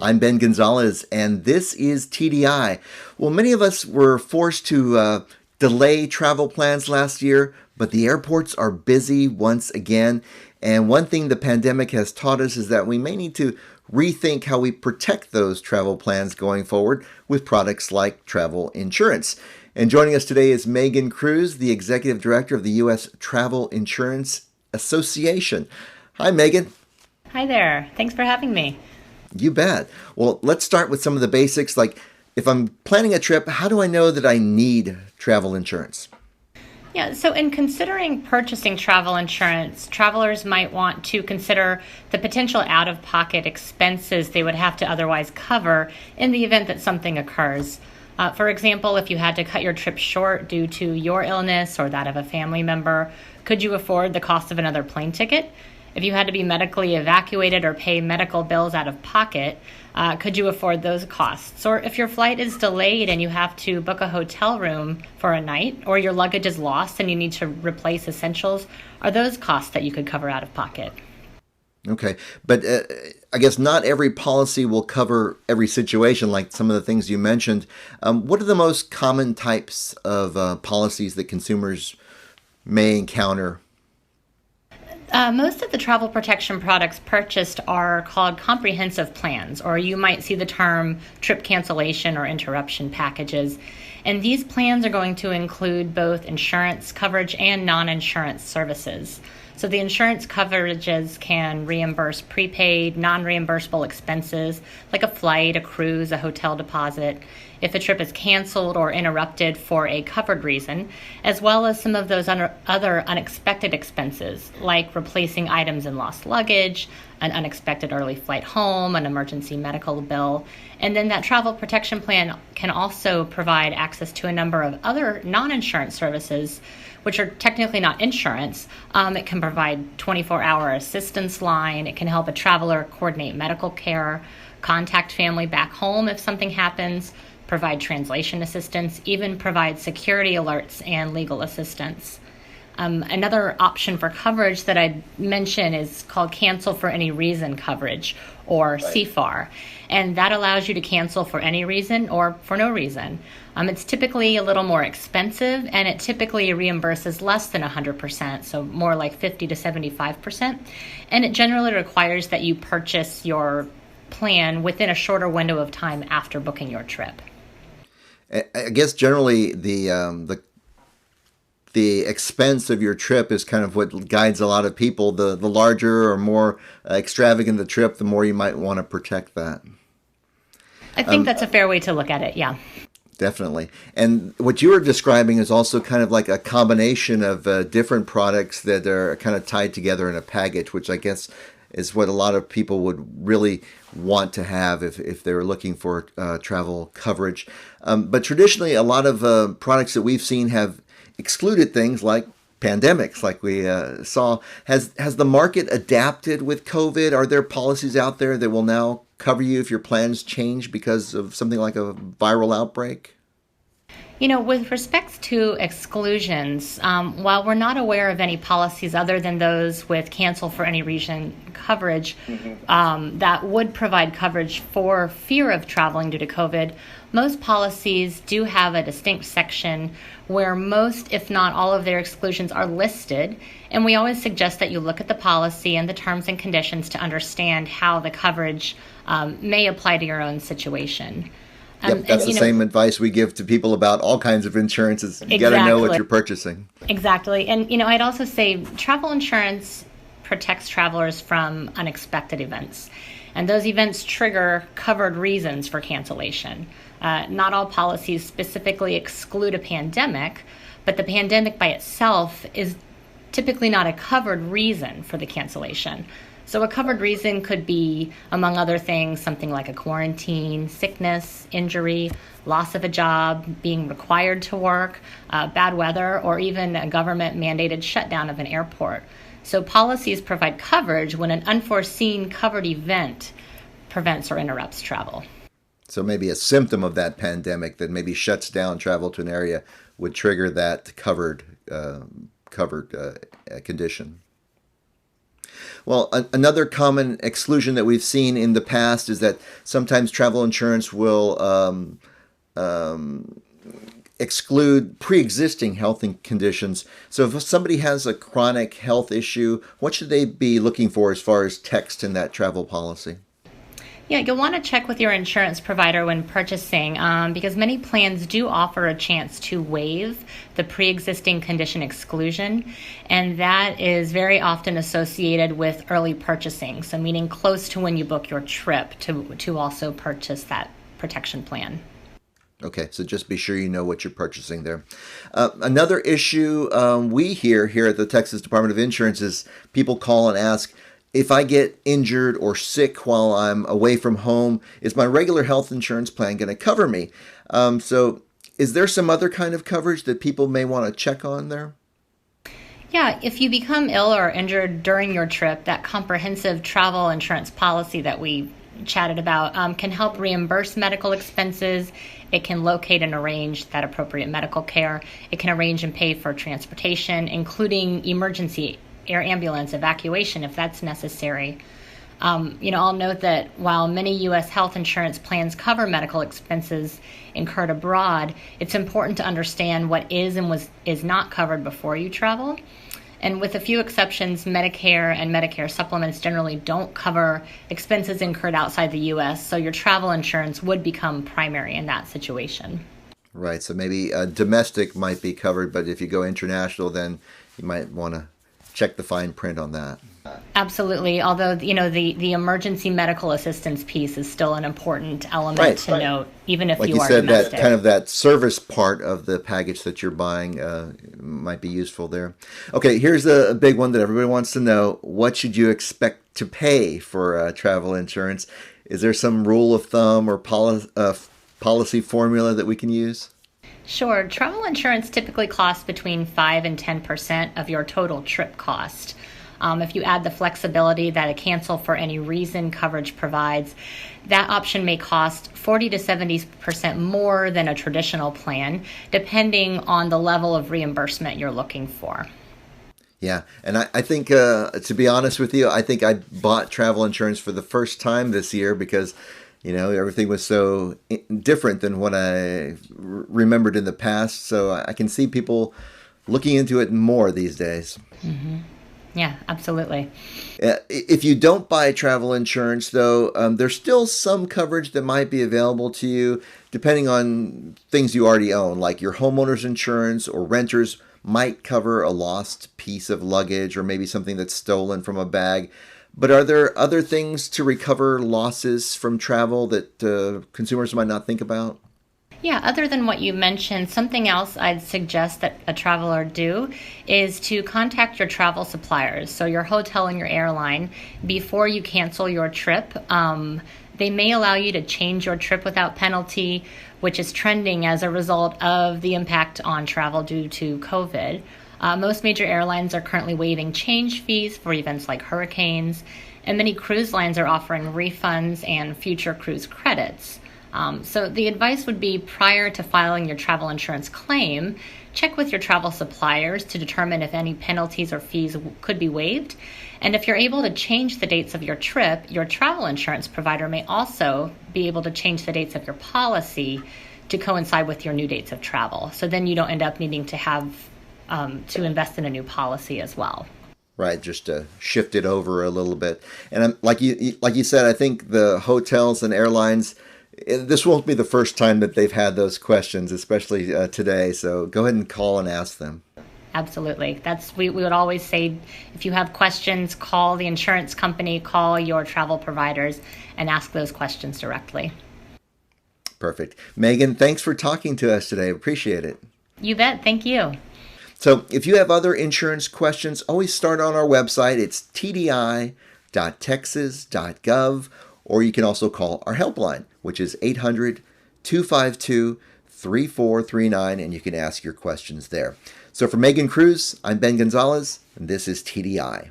I'm Ben Gonzalez, and this is TDI. Well, many of us were forced to delay travel plans last year, but the airports are busy once again. And one thing the pandemic has taught us is that we may need to rethink how we protect those travel plans going forward with products like travel insurance. And joining us today is Megan Cruz, the Executive Director of the U.S. Travel Insurance Association. Hi, Megan. Hi there. Thanks for having me. You bet. Well, let's start with some of the basics. Like, if I'm planning a trip, how do I know that I need travel insurance? Yeah, so in considering purchasing travel insurance, travelers might want to consider the potential out-of-pocket expenses they would have to otherwise cover in the event that something occurs. For example, if you had to cut your trip short due to your illness or that of a family member, could you afford the cost of another plane ticket? If you had to be medically evacuated or pay medical bills out of pocket, could you afford those costs? Or if your flight is delayed and you have to book a hotel room for a night, or your luggage is lost and you need to replace essentials, are those costs that you could cover out of pocket? Okay, but I guess not every policy will cover every situation, like some of the things you mentioned. What are the most common types of policies that consumers may encounter? Most of the travel protection products purchased are called comprehensive plans, or you might see the term trip cancellation or interruption packages. And these plans are going to include both insurance coverage and non-insurance services. So the insurance coverages can reimburse prepaid, non-reimbursable expenses like a flight, a cruise, a hotel deposit, if a trip is canceled or interrupted for a covered reason, as well as some of those other unexpected expenses like replacing items in lost luggage, an unexpected early flight home, an emergency medical bill. And then that travel protection plan can also provide access to a number of other non-insurance services, which are technically not insurance. It can provide 24-hour assistance line. It can help a traveler coordinate medical care, contact family back home if something happens, provide translation assistance, even provide security alerts and legal assistance. Another option for coverage that I'd mention is called cancel for any reason coverage, or CFAR. And that allows you to cancel for any reason or for no reason. It's typically a little more expensive, and it typically reimburses less than 100%, so more like 50 to 75%. And it generally requires that you purchase your plan within a shorter window of time after booking your trip. I guess generally the expense of your trip is kind of what guides a lot of people. The larger or more extravagant the trip, the more you might want to protect that. I think that's a fair way to look at it, yeah. Definitely. And what you were describing is also kind of like a combination of different products that are kind of tied together in a package, which I guess is what a lot of people would really want to have if they were looking for travel coverage. But traditionally, a lot of products that we've seen have excluded things like pandemics, like we saw. Has the market adapted with COVID? Are there policies out there that will now cover you if your plans change because of something like a viral outbreak? You know, with respect to exclusions, while we're not aware of any policies other than those with cancel for any reason coverage that would provide coverage for fear of traveling due to COVID, most policies do have a distinct section where most, if not all, of their exclusions are listed. And we always suggest that you look at the policy and the terms and conditions to understand how the coverage may apply to your own situation. Yep, that's the same advice we give to people about all kinds of insurances. You got to know what you're purchasing. Exactly. And, I'd also say travel insurance protects travelers from unexpected events. And those events trigger covered reasons for cancellation. Not all policies specifically exclude a pandemic, but the pandemic by itself is typically not a covered reason for the cancellation. So a covered reason could be, among other things, something like a quarantine, sickness, injury, loss of a job, being required to work, bad weather, or even a government-mandated shutdown of an airport. So policies provide coverage when an unforeseen covered event prevents or interrupts travel. So maybe a symptom of that pandemic that maybe shuts down travel to an area would trigger that covered condition. Well, another common exclusion that we've seen in the past is that sometimes travel insurance will exclude pre-existing health conditions. So if somebody has a chronic health issue, what should they be looking for as far as text in that travel policy? Yeah, you'll want to check with your insurance provider when purchasing because many plans do offer a chance to waive the pre-existing condition exclusion, and that is very often associated with early purchasing, so meaning close to when you book your trip to also purchase that protection plan. Okay, so just be sure you know what you're purchasing there. Another issue we hear here at the Texas Department of Insurance is people call and ask, if I get injured or sick while I'm away from home, is my regular health insurance plan going to cover me? So is there some other kind of coverage that people may want to check on there? Yeah, if you become ill or injured during your trip, that comprehensive travel insurance policy that we chatted about can help reimburse medical expenses. It can locate and arrange that appropriate medical care. It can arrange and pay for transportation, including emergency air ambulance evacuation if that's necessary. I'll note that while many U.S. health insurance plans cover medical expenses incurred abroad, it's important to understand what is and is not covered before you travel. And with a few exceptions, Medicare and Medicare supplements generally don't cover expenses incurred outside the U.S., so your travel insurance would become primary in that situation. Right, so maybe domestic might be covered, but if you go international, then you might want to check the fine print on that. Absolutely. Although, the emergency medical assistance piece is still an important element to note, even if like you are said, domestic. that kind of that service part of the package that you're buying might be useful there. Okay, here's a big one that everybody wants to know. What should you expect to pay for travel insurance? Is there some rule of thumb or policy formula that we can use? Sure. Travel insurance typically costs between 5 and 10% of your total trip cost. If you add the flexibility that a cancel for any reason coverage provides, that option may cost 40 to 70% more than a traditional plan, depending on the level of reimbursement you're looking for. Yeah, and I think, to be honest with you, I think I bought travel insurance for the first time this year because everything was so different than what I remembered in the past. So I can see people looking into it more these days. Mm-hmm. Yeah, absolutely. If you don't buy travel insurance, though, there's still some coverage that might be available to you, depending on things you already own, like your homeowner's insurance or renters might cover a lost piece of luggage or maybe something that's stolen from a bag. But are there other things to recover losses from travel that consumers might not think about? Yeah, other than what you mentioned, something else I'd suggest that a traveler do is to contact your travel suppliers, so your hotel and your airline, before you cancel your trip. They may allow you to change your trip without penalty, which is trending as a result of the impact on travel due to COVID. Most major airlines are currently waiving change fees for events like hurricanes, and many cruise lines are offering refunds and future cruise credits. So the advice would be, prior to filing your travel insurance claim, check with your travel suppliers to determine if any penalties or fees could be waived. And if you're able to change the dates of your trip, your travel insurance provider may also be able to change the dates of your policy to coincide with your new dates of travel. So then you don't end up needing to have to invest in a new policy as well. Right, just to shift it over a little bit. And like you said, I think the hotels and airlines, this won't be the first time that they've had those questions, especially today. So go ahead and call and ask them. Absolutely. We would always say, if you have questions, call the insurance company, call your travel providers, and ask those questions directly. Perfect. Megan, thanks for talking to us today. Appreciate it. You bet. Thank you. So if you have other insurance questions, always start on our website. It's tdi.texas.gov, or you can also call our helpline, which is 800-252-3439, and you can ask your questions there. So for Megan Cruz, I'm Ben Gonzalez, and this is TDI.